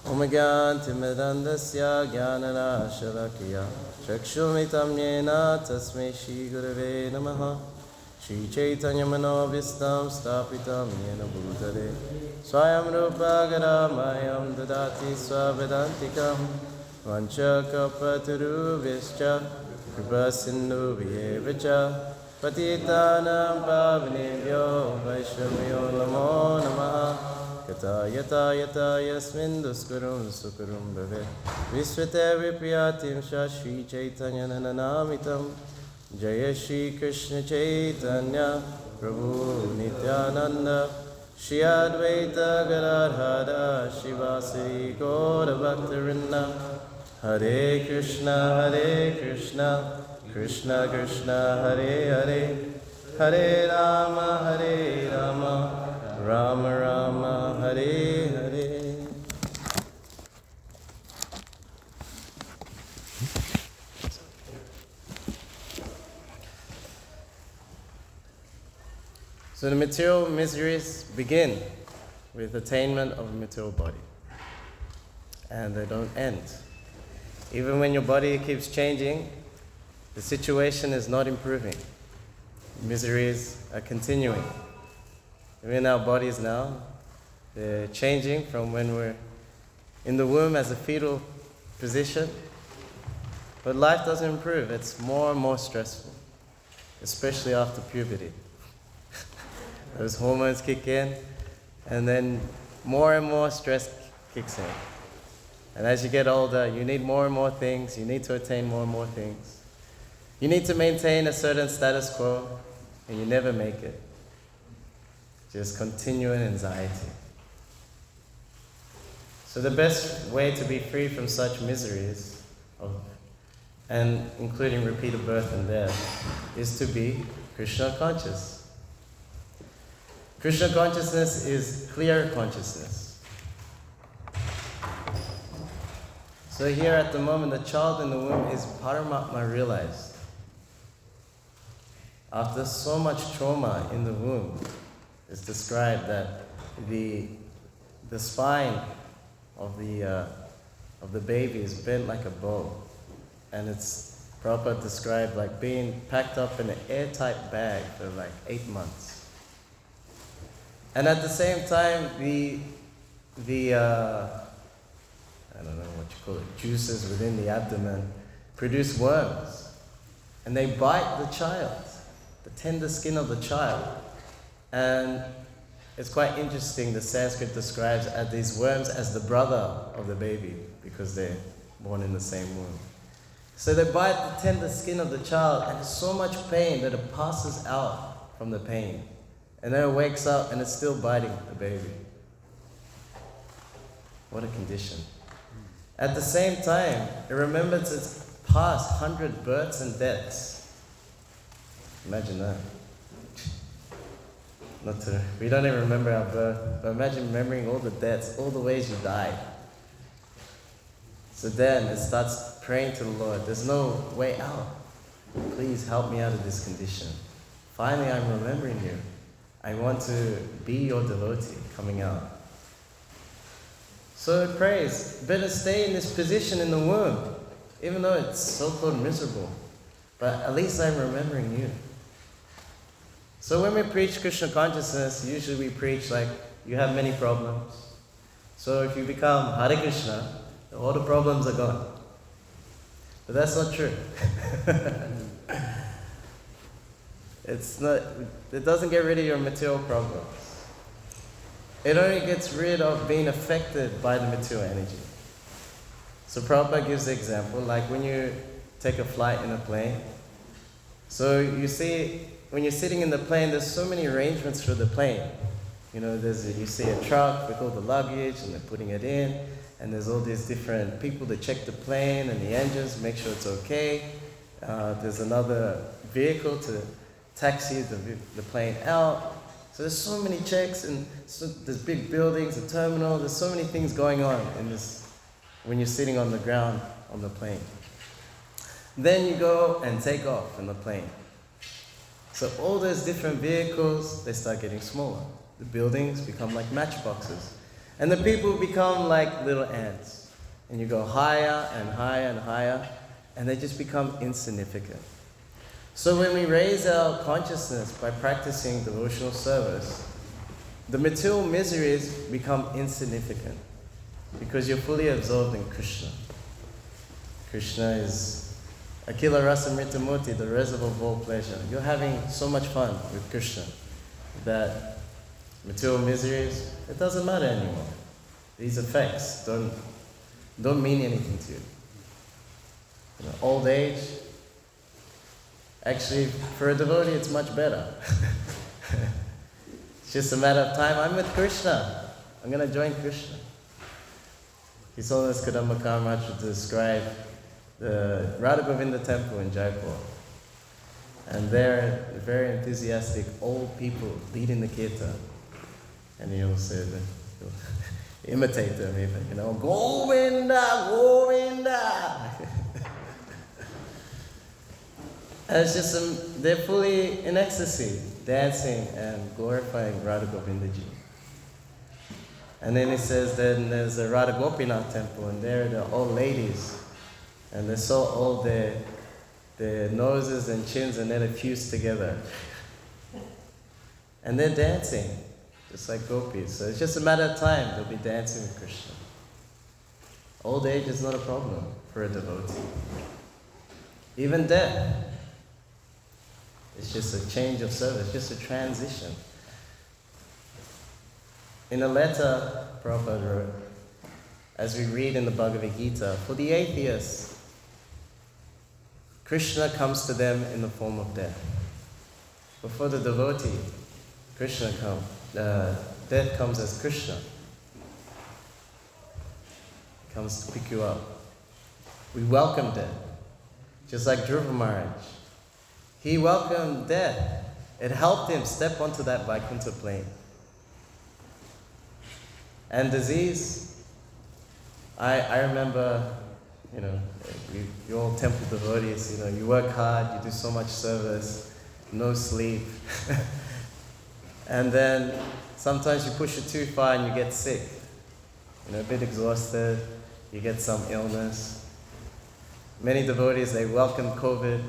Om Gyantimidandasya Gyananashalakya Chakshumitam Yena Tasmai Shri Gurave Namaha Shri Chaitanya Manovistam Stapitam Yena Bhutale Swayam Rupa Garamayam Dadati Swavedantikam Vancha Kapaturu Vischa Kripa Sindhu Vyevacha Patitanam Pavanebhyo Vaishnavyo Namo Namaha Yata yata yata yasmin duskurum sukurum bhave Visvate vipriyatim Shri Chaitanya nanamitam Jaya Shri Kṛṣṇa Chaitanya Prabhu Nityananda Shri Advaita Gadadhara Shivasari Gaura Bhaktarinda Hare Kṛṣṇa Kṛṣṇa Kṛṣṇa Hare Hare Hare Rama Rama Rama Hare Hare. So the material miseries begin with attainment of a material body. And they don't end. Even when your body keeps changing, the situation is not improving. Miseries are continuing. Even our bodies now, they're changing from when we're in the womb as a fetal position. But life doesn't improve. It's more and more stressful, especially after puberty. Those hormones kick in, and then more and more stress kicks in. And as you get older, you need more and more things. You need to attain more and more things. You need to maintain a certain status quo, and you never make it. Just continuing anxiety. So the best way to be free from such miseries, and including repeated birth and death, is to be Kṛṣṇa conscious. Kṛṣṇa consciousness is clear consciousness. So here at the moment, the child in the womb is Paramatma realized. After so much trauma in the womb, it's described that the spine of the baby is bent like a bow, and it's Prabhupada described like being packed up in an airtight bag for like 8 months. And at the same time, the I don't know what you call it, juices within the abdomen produce worms, and they bite the child, the tender skin of the child. And it's quite interesting, the Sanskrit describes these worms as the brother of the baby because they're born in the same womb. So they bite the tender skin of the child, and it's so much pain that it passes out from the pain. And then it wakes up and it's still biting the baby. What a condition. At the same time, it remembers its past 100 births and deaths. Imagine that. We don't even remember our birth, but imagine remembering all the deaths, all the ways you died. So then it starts praying to the Lord, there's no way out. Please help me out of this condition. Finally, I'm remembering you. I want to be your devotee coming out. So it prays, better stay in this position in the womb, even though it's so-called miserable. But at least I'm remembering you. So when we preach Kṛṣṇa consciousness, usually we preach like, you have many problems. So if you become Hare Kṛṣṇa, all the problems are gone. But that's not true. It doesn't get rid of your material problems. It only gets rid of being affected by the material energy. So Prabhupada gives the example, like when you take a flight in a plane. So you see, when you're sitting in the plane, there's so many arrangements for the plane. You know, you see a truck with all the luggage and they're putting it in, and there's all these different people that check the plane and the engines, make sure it's okay. There's another vehicle to taxi the plane out. So there's so many checks, and there's big buildings, a terminal, there's so many things going on in this when you're sitting on the ground on the plane. Then you go and take off in the plane. So all those different vehicles, they start getting smaller. The buildings become like matchboxes. And the people become like little ants. And you go higher and higher and higher, and they just become insignificant. So when we raise our consciousness by practicing devotional service, the material miseries become insignificant because you're fully absorbed in Kṛṣṇa. Kṛṣṇa is Akila Rasa Mritamurti, the reservoir of all pleasure. You're having so much fun with Kṛṣṇa that material miseries, it doesn't matter anymore. These effects don't mean anything to you. You know, old age, actually, for a devotee, it's much better. It's just a matter of time. I'm with Kṛṣṇa. I'm going to join Kṛṣṇa. His Holiness Kadamba Maharaj to describe the Radha Govinda temple in Jaipur. And there, very enthusiastic old people leading the kirtan. And he'll say that, he'll imitate them even, you know, Govinda, Govinda. And it's just, they're fully in ecstasy, dancing and glorifying Radha Govindaji. And then he says, then there's a Radha Gopinath temple, and there the old ladies, and they're so old, their noses and chins are nearly fused together. And they're dancing, just like gopis. So it's just a matter of time, they'll be dancing with Kṛṣṇa. Old age is not a problem for a devotee. Even death, it's just a change of service, just a transition. In a letter Prabhupada wrote, as we read in the Bhagavad Gita, for the atheists, Kṛṣṇa comes to them in the form of death. But for the devotee, death comes as Kṛṣṇa. It comes to pick you up. We welcome death, just like Dhruva Maharaj. He welcomed death. It helped him step onto that Vaikuntha plane. And disease, I remember, you know, you all temple devotees, you know, you work hard, you do so much service, no sleep. And then sometimes you push it too far and you get sick. You know, a bit exhausted, you get some illness. Many devotees, they welcome COVID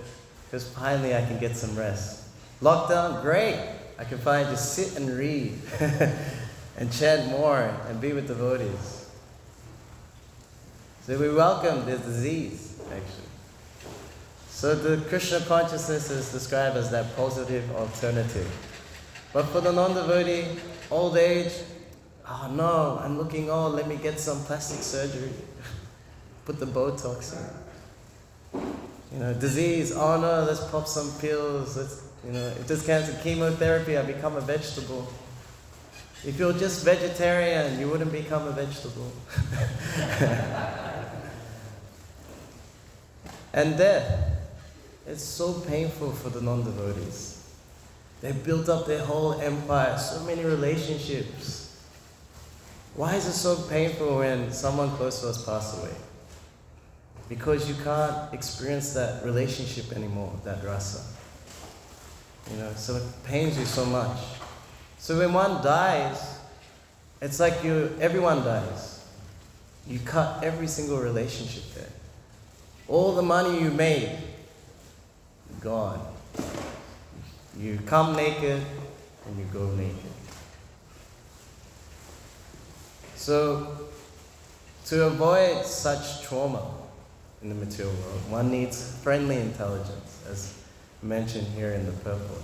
because finally I can get some rest. Lockdown, great. I can finally just sit and read and chant more and be with devotees. So we welcome this disease, actually. So the Kṛṣṇa consciousness is described as that positive alternative. But for the non-devotee, old age, oh no, I'm looking old, let me get some plastic surgery. Put the Botox in. You know, disease, oh no, let's pop some pills, if there's cancer, chemotherapy, I become a vegetable. If you're just vegetarian, you wouldn't become a vegetable. And death, it's so painful for the non-devotees. They built up their whole empire, so many relationships. Why is it so painful when someone close to us passes away? Because you can't experience that relationship anymore, that rasa. You know, so it pains you so much. So when one dies, it's like everyone dies. You cut every single relationship there. All the money you made, gone. You come naked and you go naked. So, to avoid such trauma in the material world, one needs friendly intelligence, as mentioned here in the purport.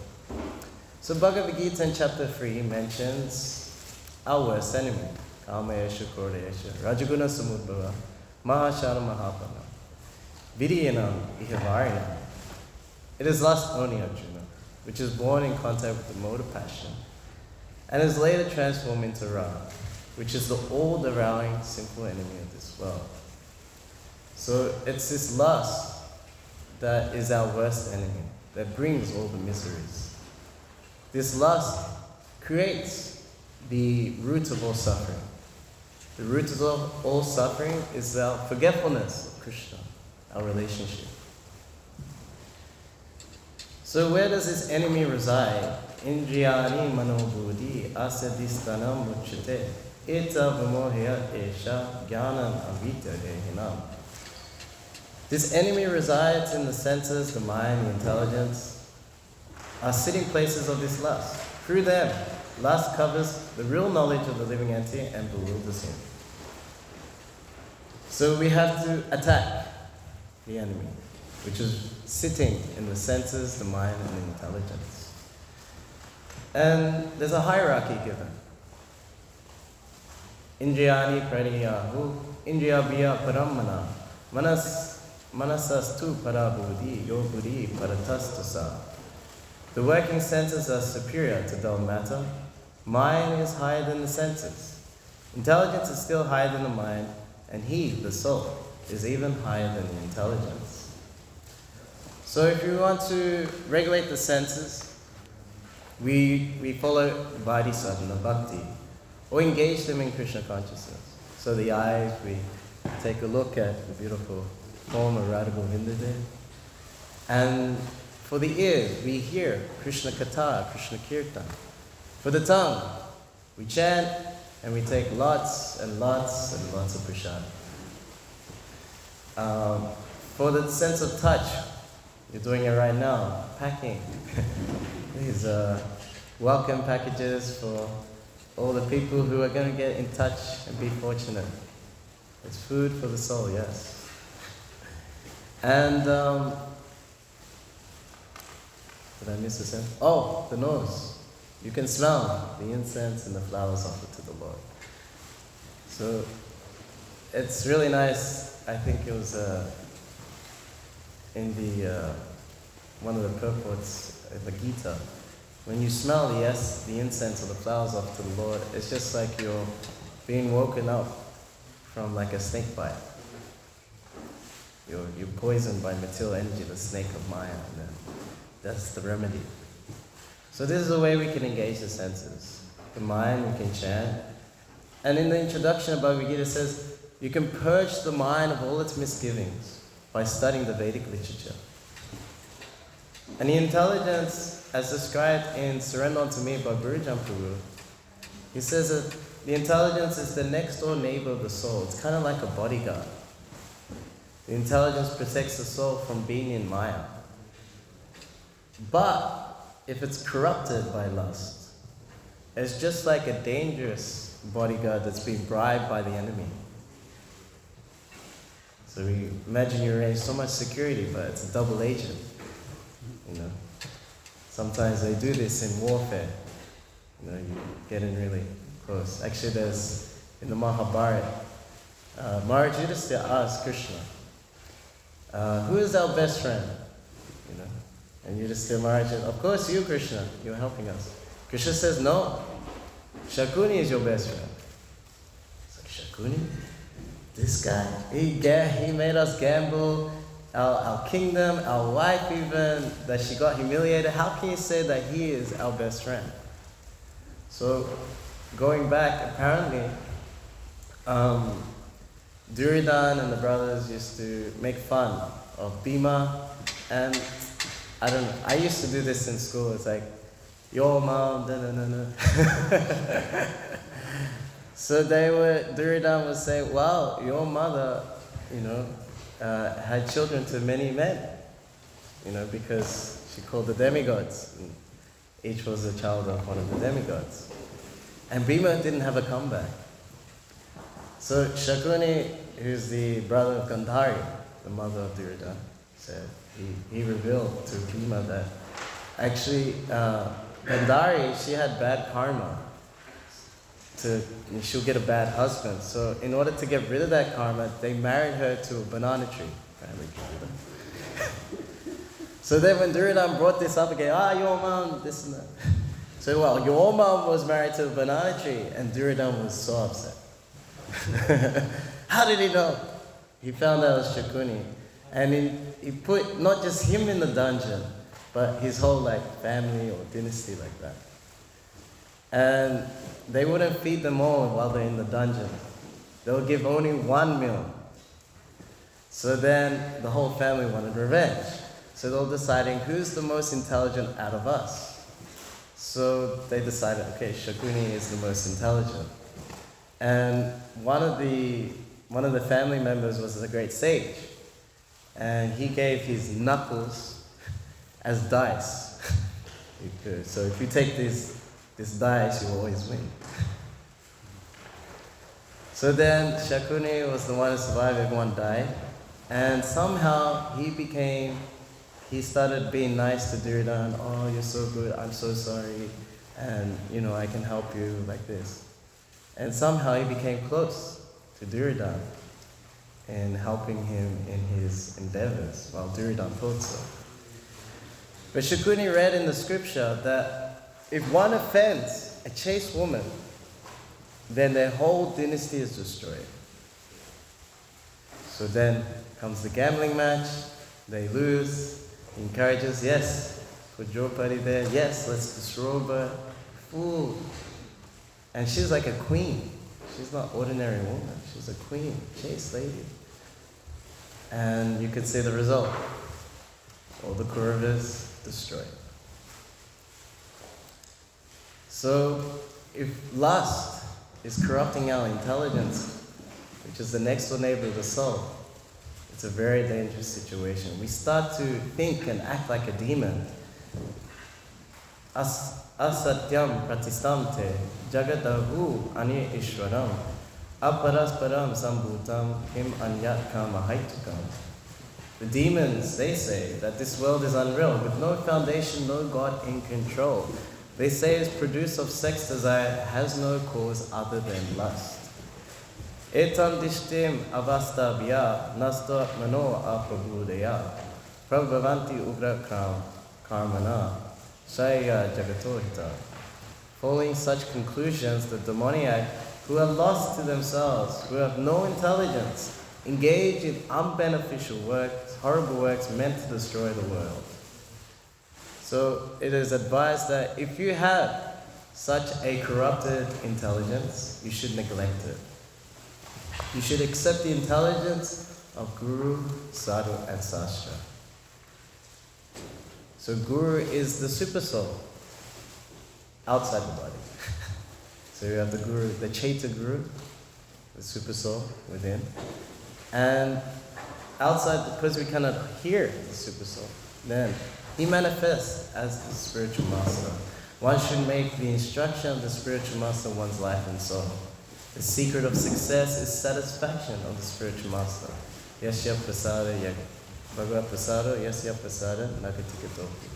So Bhagavad Gita in chapter 3 mentions our worst enemy, Kamayesha, Krodayesha, Rajaguna Samudbhava, Mahashana Mahapana, Vidyanam, Ihavarina. It is lust only, Arjuna, which is born in contact with the mode of passion, and is later transformed into Raga, which is the all-devouring, simple enemy of this world. So it's this lust that is our worst enemy, that brings all the miseries. This lust creates the root of all suffering. The root of all suffering is our forgetfulness of Kṛṣṇa, our relationship. So where does this enemy reside? Indriyani manobuddhi asadhistanam muchyate. Ita vimohya esha jnanam agitated. This enemy resides in the senses, the mind, the intelligence, are sitting places of this lust. Through them, lust covers the real knowledge of the living entity and bewilders him. So we have to attack the enemy, which is sitting in the senses, the mind, and the intelligence. And there's a hierarchy given. Indriyani praniyahu, indriyabhiya paramana, manasastu parabhuddhi, yobuddhi paratastusa. The working senses are superior to dull matter. Mind is higher than the senses. Intelligence is still higher than the mind, and he, the soul, is even higher than the intelligence. So if you want to regulate the senses, we follow bodhisattva, bhakti, or engage them in Krishna consciousness. So the eyes, we take a look at the beautiful form of Radha Govinda there. And for the ears, we hear Krishna Katha, Krishna Kirtan. For the tongue, we chant and we take lots and lots and lots of prasad. For the sense of touch, you're doing it right now, packing. These welcome packages for all the people who are going to get in touch and be fortunate. It's food for the soul, yes. And did I miss a sentence? Oh, the nose. You can smell the incense and the flowers offered to the Lord. So it's really nice. I think it was in the one of the purports of the Gita. When you smell the incense or the flowers offered to the Lord, it's just like you're being woken up from like a snake bite. You're poisoned by material energy, the snake of Maya, and then that's the remedy. So this is a way we can engage the senses. The mind, we can chant. And in the introduction of Bhagavad Gita, it says, you can purge the mind of all its misgivings by studying the Vedic literature. And the intelligence, as described in Surrender Unto Me by Gurujan Prabhu, he says that the intelligence is the next door neighbor of the soul. It's kind of like a bodyguard. The intelligence protects the soul from being in Maya. But if it's corrupted by lust, it's just like a dangerous bodyguard that's been bribed by the enemy. So we imagine you arrange so much security, but it's a double agent. You know, sometimes they do this in warfare. You know, you get in really close. Actually, there's in the Mahabharata, Maharaj Yudhishthira asked Kṛṣṇa, who is our best friend? You know, and Yudhishthira Maharaj said, of course you, Kṛṣṇa, you're helping us. Kṛṣṇa says, no, Shakuni is your best friend. It's like, Shakuni? This guy, he made us gamble our kingdom, our wife even, that she got humiliated. How can you say that he is our best friend? So, going back, apparently, Duryodhana and the brothers used to make fun of Bhima, and I don't know, I used to do this in school. It's like, your mom, da-da-da-da. So Duryodhana would say, wow, your mother, you know, had children to many men, you know, because she called the demigods. And each was a child of one of the demigods. And Bhima didn't have a comeback. So Shakuni, who's the brother of Gandhari, the mother of Duryodhana, said, he revealed to Bhima that actually Gandhari, she had bad karma. She'll get a bad husband. So in order to get rid of that karma, they married her to a banana tree. So then when Duryodhana brought this up again, your mom, this and that. So well, your mom was married to a banana tree, and Duryodhana was so upset. How did he know? He found out it was Shakuni. And he put not just him in the dungeon, but his whole family or dynasty like that. And they wouldn't feed them all while they're in the dungeon. They would give only one meal. So then the whole family wanted revenge. So they were deciding who's the most intelligent out of us. So they decided, okay, Shakuni is the most intelligent. And one of the family members was a great sage, and he gave his knuckles as dice. So if you take this dice, you will always win. So then Shakuni was the one who survived, everyone died. And somehow he started being nice to Duryodhana. Oh, you're so good, I'm so sorry. And I can help you like this. And somehow he became close to Duryodhana in helping him in his endeavors, while Duryodhana thought so. But Shakuni read in the scripture that if one offends a chaste woman, then their whole dynasty is destroyed. So then comes the gambling match, they lose, he encourages, yes, put Draupadi there, yes, let's disrobe her, fool. And she's like a queen. She's not ordinary woman, she's a queen, chaste lady. And you could see the result. All the Kauravas destroyed. So if lust is corrupting our intelligence, which is the next door neighbor of the soul, it's a very dangerous situation. We start to think and act like a demon. Asatyam pratistamte jagadahu ani ishwaram aparasparam sambhutam him anyat kama haitukam. The demons, they say that this world is unreal, with no foundation, no God in control. They say its produce of sex desire has no cause other than lust. Etam dishtim avastabhya nasto mano aprabhudaya prabhavanti ugra karmana shaya jagatohita. Following such conclusions, the demoniac, who are lost to themselves, who have no intelligence, engage in unbeneficial works, horrible works meant to destroy the world. So it is advised that if you have such a corrupted intelligence, you should neglect it. You should accept the intelligence of Guru, Sadhu, and Sastra. So Guru is the super soul outside the body. So you have the Guru, the Chaita Guru, the super soul within. And outside, because we cannot hear the super soul, then he manifests as the spiritual master. One should make the instruction of the spiritual master one's life and soul. The secret of success is satisfaction of the spiritual master. Yasya prasada bhagavad prasada yasya prasada nakatikatopi.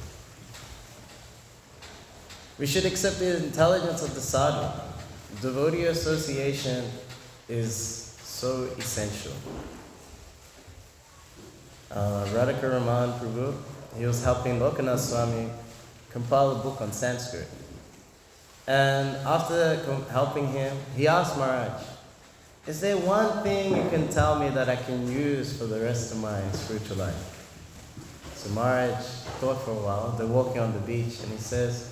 We should accept the intelligence of the sadhu. Devotee association is so essential. Radhika Raman Prabhu, he was helping Lokanath Swami compile a book on Sanskrit. And after helping him, he asked Maharaj, is there one thing you can tell me that I can use for the rest of my spiritual life? So Maharaj thought for a while. They're walking on the beach, and he says,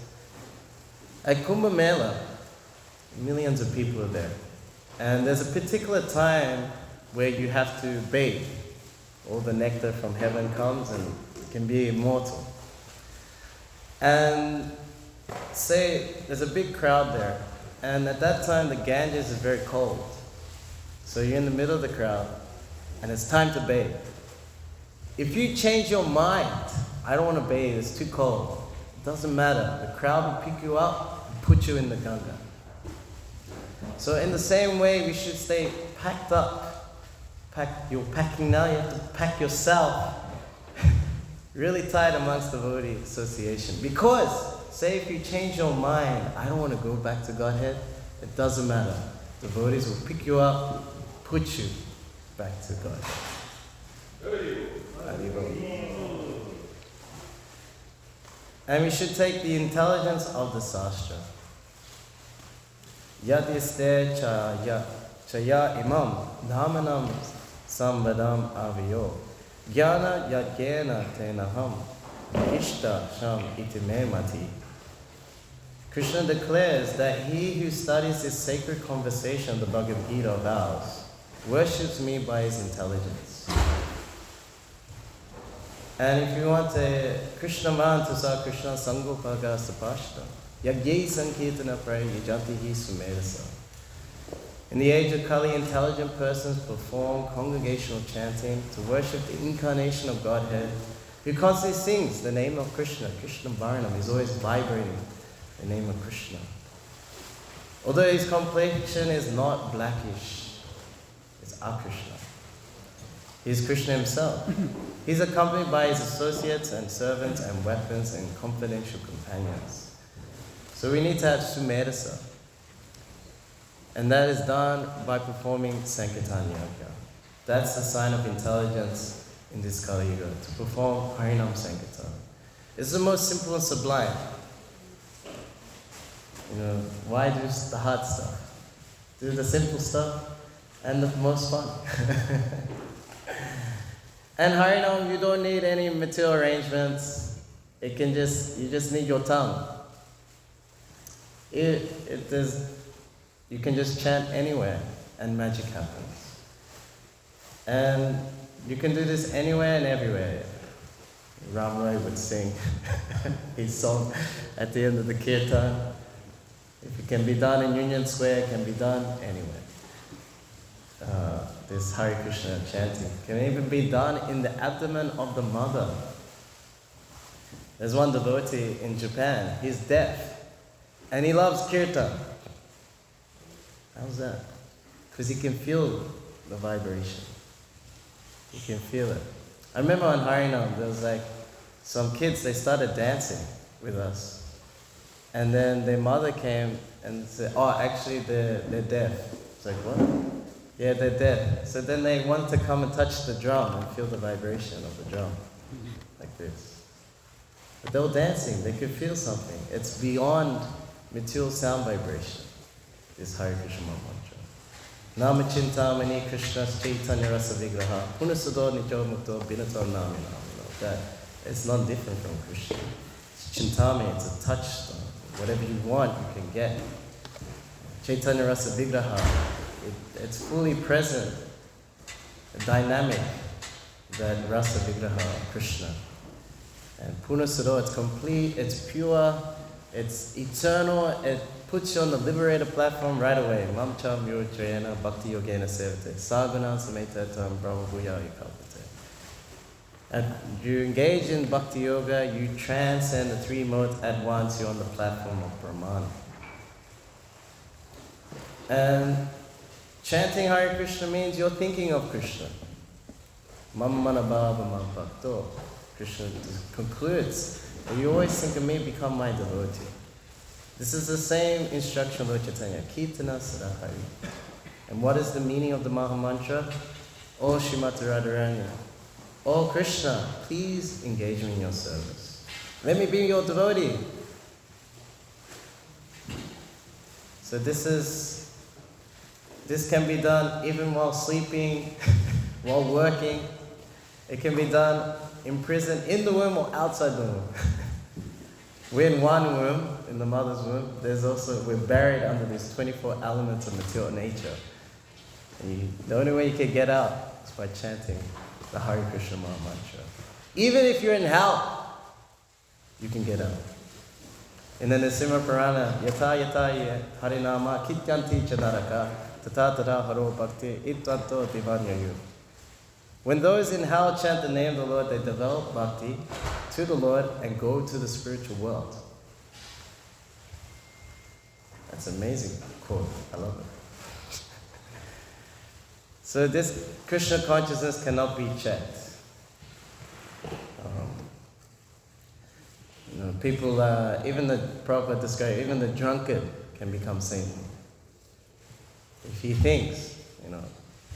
at Kumbh Mela, millions of people are there. And there's a particular time where you have to bathe. All the nectar from heaven comes and can be immortal. And say there's a big crowd there, and at that time the Ganges is very cold. So you're in the middle of the crowd, and it's time to bathe. If you change your mind, I don't want to bathe, it's too cold, it doesn't matter. The crowd will pick you up and put you in the Ganga. So in the same way, we should stay packed up. You're packing now, you have to pack yourself really tight amongst devotee association. Because, say if you change your mind, I don't want to go back to Godhead, it doesn't matter. Devotees will pick you up, put you back to Godhead. And we should take the intelligence of the Sastra. Yad iste chaya imam dhamanam samvadam aviyo jnana yajena tenaham ishta sham itime mati. Kṛṣṇa declares that he who studies this sacred conversation, the Bhagavad Gita, vows, worships me by his intelligence. And if you want a Kṛṣṇa mantra, sa Kṛṣṇa sangopaga sapashta, yagye sankirtana prayi yajanti hi sumedasa. In In the age of Kali, intelligent persons perform congregational chanting to worship the incarnation of Godhead, who constantly sings the name of Kṛṣṇa. Kṛṣṇa Varnam is always vibrating the name of Kṛṣṇa. Although his complexion is not blackish, it's Kṛṣṇa. He's Kṛṣṇa himself. He's accompanied by his associates and servants and weapons and confidential companions. So we need to have sumerasa. And that is done by performing Sankirtan Yoga. That's the sign of intelligence in this Kali Yuga, to perform Harinam Sankirtan. It's the most simple and sublime. Why do the hard stuff? Do the simple stuff and the most fun. And Harinam, you don't need any material arrangements. You just need your tongue. You can just chant anywhere and magic happens. And you can do this anywhere and everywhere. Ram Rai would sing his song at the end of the kirtan. If it can be done in Union Square, it can be done anywhere. This Hare Krishna chanting can even be done in the abdomen of the mother. There's one devotee in Japan, he's deaf, and he loves kirtan. How's that? Because he can feel the vibration. He can feel it. I remember on Harinam, there was some kids, they started dancing with us. And then their mother came and said, oh, actually they're deaf. It's like, what? Yeah, they're deaf. So then they want to come and touch the drum and feel the vibration of the drum. Like this. But they were dancing, they could feel something. It's beyond material sound vibration. This Hare Krishna mantra. Nama Chintamani Krishna's Chaitanya Rasa Vigraha Punasado Nijo Mukto Binato Nami Nami. That it's not different from Krishna. It's Chintami, it's a touchstone. Whatever you want, you can get. Chaitanya Rasa Vigraha, it's fully present, dynamic, that Rasa Vigraha of Krishna. And Punasado, it's complete, it's pure, it's eternal, it puts you on the liberator platform right away. Mamcha Murchayana Bhakti Yogena Sevate. Saguna Sametatam Brahma Bhuya Yukalpate. And you engage in Bhakti Yoga, you transcend the three modes at once, you're on the platform of Brahman. And chanting Hare Krishna means you're thinking of Krishna. Mammana Bhava Mam Bhakto. Krishna concludes, you always think of me, become my devotee. This is the same instruction Lord Chaitanya, Kirtana Sadahari. And what is the meaning of the Maha Mantra? O Srimati Radharani, O Krishna, please engage me in your service. Let me be your devotee. So this can be done even while sleeping, while working. It can be done in prison, in the womb or outside the womb. We're in one womb, in the mother's womb. We're buried under these 24 elements of material nature. And the only way you can get out is by chanting the Hare Krishna Maha Mantra. Even if you're in hell, you can get out. In the Nrsimha Purana, Yata Yata Harinama Kityanti Chanaraka Tata Tata Haro Bhakti Ittanto Divanyayu. When those in hell chant the name of the Lord, they develop bhakti to the Lord and go to the spiritual world. That's an amazing quote. I love it. So this Krishna consciousness cannot be checked. People, even the Prabhupada described, even the drunkard can become saintly. If he thinks,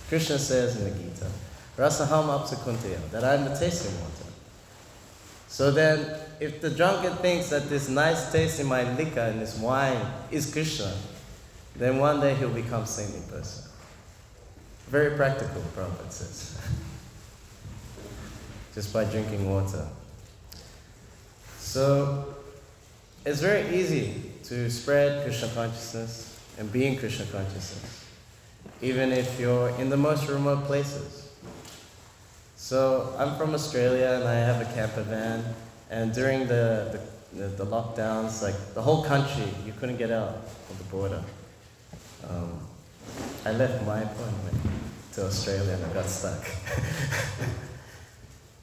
Krishna says in the Gita, Rasaham apsakunteya, that I am the tasting water. So then, if the drunkard thinks that this nice taste in my liquor and this wine is Krishna, then one day he'll become a saintly person. Very practical, Prabhupada says. Just by drinking water. So, it's very easy to spread Krishna consciousness and be in Krishna consciousness, even if you're in the most remote places. So I'm from Australia and I have a camper van, and during the lockdowns, the whole country, you couldn't get out of the border. I left my appointment to Australia and I got stuck.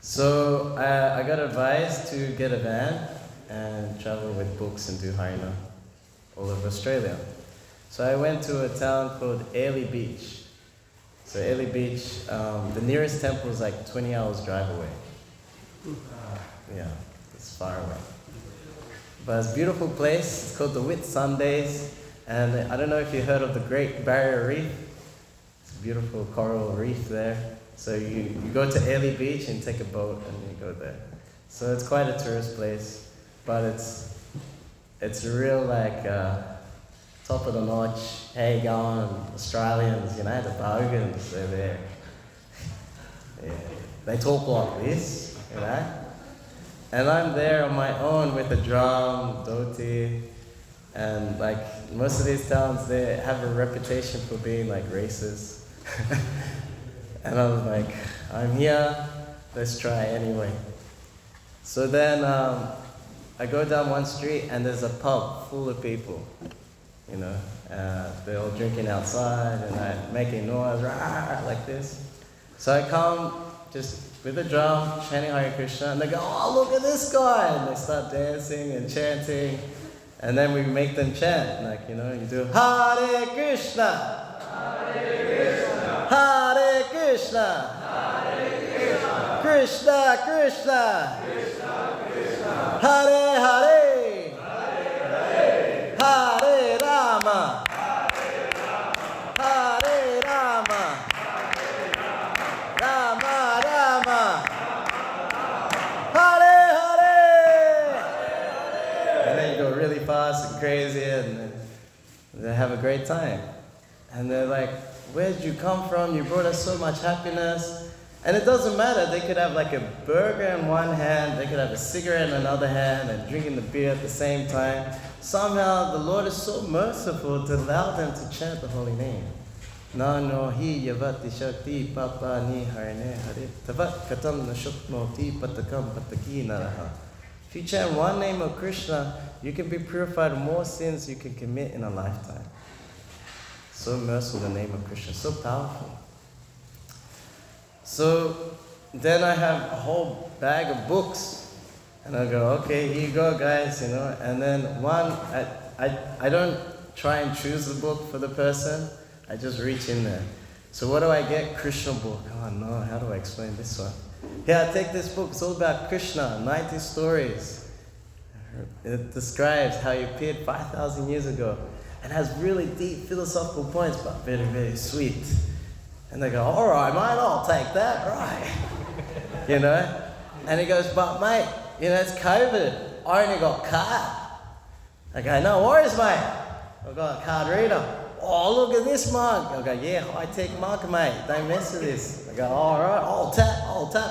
So I got advised to get a van and travel with books and do Harina all over Australia. So I went to a town called Airlie Beach. So Airlie Beach, the nearest temple is like 20 hours drive away. Yeah, it's far away. But it's a beautiful place. It's called the Whitsundays. And I don't know if you heard of the Great Barrier Reef. It's a beautiful coral reef there. So you go to Airlie Beach and take a boat and you go there. So it's quite a tourist place, but it's real like top of the notch. Hey, going Australians, you know, the bogans, they're there. Yeah. They talk like this, you know. And I'm there on my own with a drum, dhoti, and like most of these towns, they have a reputation for being like racist. And I was like, I'm here, let's try anyway. So then I go down one street and there's a pub full of people, you know. They're all drinking outside and I'm making noise, rah, like this. So I come just with a drum, chanting Hare Kṛṣṇa, and they go, oh, look at this guy! And they start dancing and chanting. And then we make them chant, like, you know, you do Hare Kṛṣṇa! Hare Kṛṣṇa! Hare Kṛṣṇa! Hare Kṛṣṇa! Kṛṣṇa Kṛṣṇa! Kṛṣṇa Kṛṣṇa! Hare Hare! Hare Hare! Hare Rama! Hare Rama! Hare Rama! Rama Rama! Hare Hare! And then you go really fast and crazy and they have a great time. And they're like, where did you come from? You brought us so much happiness. And it doesn't matter. They could have like a burger in one hand, they could have a cigarette in another hand, and drinking the beer at the same time. Somehow the Lord is so merciful to allow them to chant the holy name. Na no hi yavati shakti papa ni harne hare tavat katam na shuknoti patakam pataki naraha. If you chant one name of Kṛṣṇa, you can be purified of more sins you can commit in a lifetime. So merciful, the name of Kṛṣṇa, so powerful. So then I have a whole bag of books. And I go, okay, here you go, guys, you know. And then one, I don't try and choose the book for the person. I just reach in there. So what do I get? Kṛṣṇa book. Oh no, how do I explain this one? Yeah, take this book. It's all about Kṛṣṇa, 90 stories. It describes how he appeared 5,000 years ago. And has really deep philosophical points, but very, very sweet. And they go, all right, mate, I'll take that, right. You know? And he goes, but mate, you know, it's COVID. I only got card. I go, no worries, mate. I've got a card reader. Oh, look at this mug. I go, yeah, high-tech mug, mate. Don't mess with this. I go, all right, I'll tap.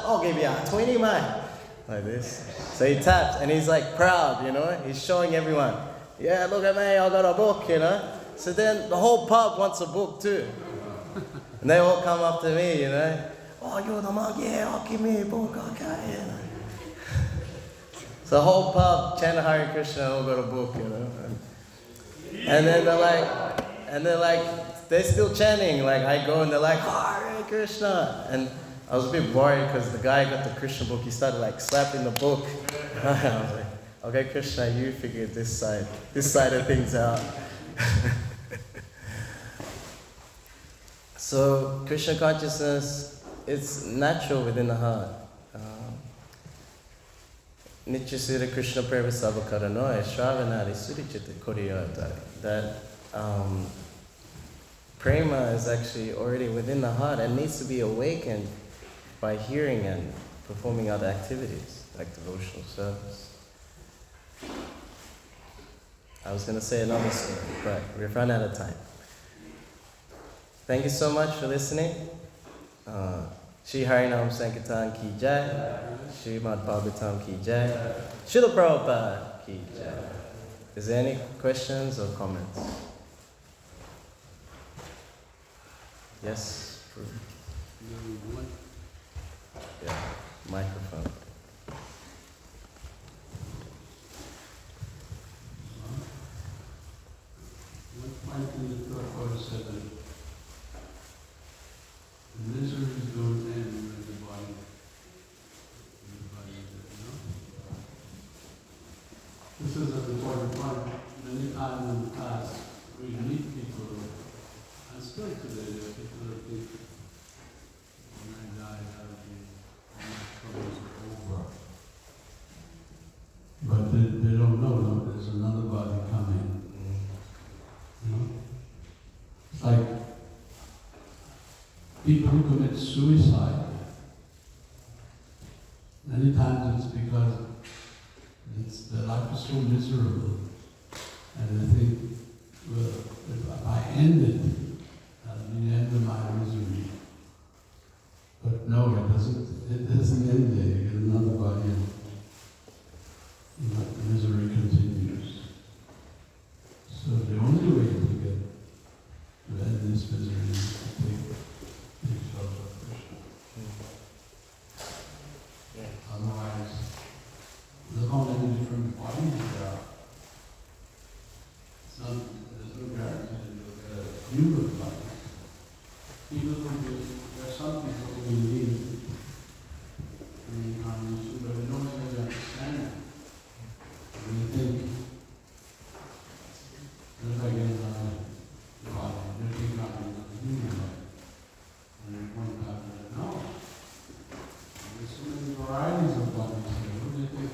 I'll give you a 20, mate. Like this. So he taps, and he's like proud, you know? He's showing everyone. Yeah, look at me, I got a book, you know? So then the whole pub wants a book too. And they all come up to me, you know? Oh, you're the monk? Yeah, I'll give me a book, okay, you know? So the whole pub, chant Hare Kṛṣṇa, all got a book, you know? And then they're like, they're still chanting. Like, I go and they're like, Hare Kṛṣṇa. And I was a bit worried because the guy got the Kṛṣṇa book, he started like slapping the book. I was like, okay, Kṛṣṇa, you figure this side of things out. So, Kṛṣṇa consciousness, it's natural within the heart. Nityasura Kṛṣṇa Pravasavakaranoya Shravanari Surichita Koriyatari. That prema is actually already within the heart and needs to be awakened by hearing and performing other activities, like devotional service. I was going to say another story, but we've run out of time. Thank you so much for listening. Shri Harinam Sankirtan ki jai, Srimad Bhagavatam ki jai, Srila Prabhupada ki jai. Is there any questions or comments? Yes? Yeah, microphone. What might be the purpose of people who commit suicide, many times it's because their life is so miserable, and they think, well, if I end it, that'll be the end of my misery. But no, it doesn't end there. You get another body and the misery continues. So the only way to end this misery is to take shelter of Kṛṣṇa. Otherwise, look how many different bodies there are. There's no guarantee that you'll get a human body. There are some people who believe in reincarnation, but they don't really understand it. And they think, if I get another body, they're reincarnated as a human body. And they point out that no. There's so many varieties of bodies here. What do you think?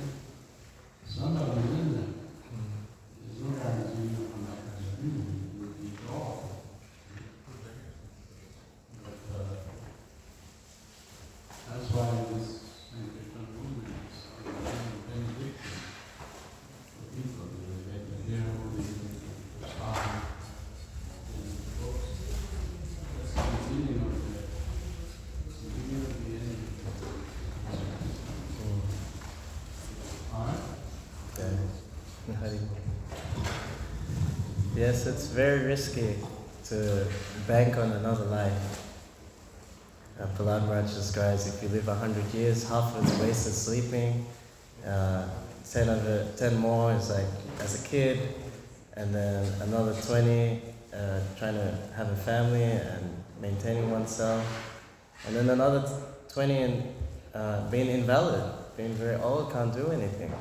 Somebody's in there. There's no guarantee you'll come back as a human. You'll be God. That's why this Sankirtan movement is a benediction for people. They get to hear what they get to start in the books. That's the beginning of the end. Alright? Yes, it's very risky to bank on another life. Prahlad Maharaj describes if you live 100 years, half of it's wasted sleeping, 10 more is like as a kid, and then another 20 trying to have a family and maintaining oneself, and then another 20 in being invalid, being very old, can't do anything.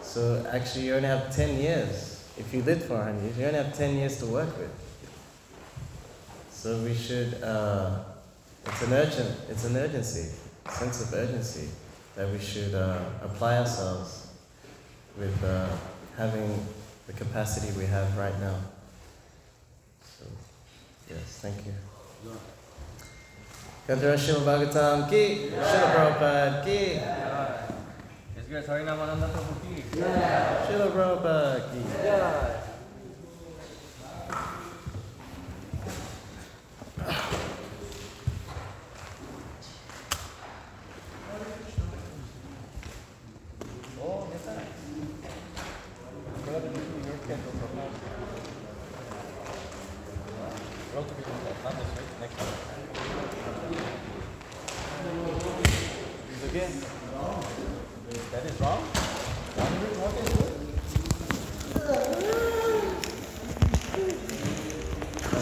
So actually you only have 10 years. If you live for 100 years, you only have 10 years to work with. So we should it's an urgency, sense of urgency, that we should apply ourselves with having the capacity we have right now. So, yes, thank you. Gandhara Śrīla Bhagavatam ki, Śrīla Prabhupada ki. Śrīla Prabhupada ki. That is wrong?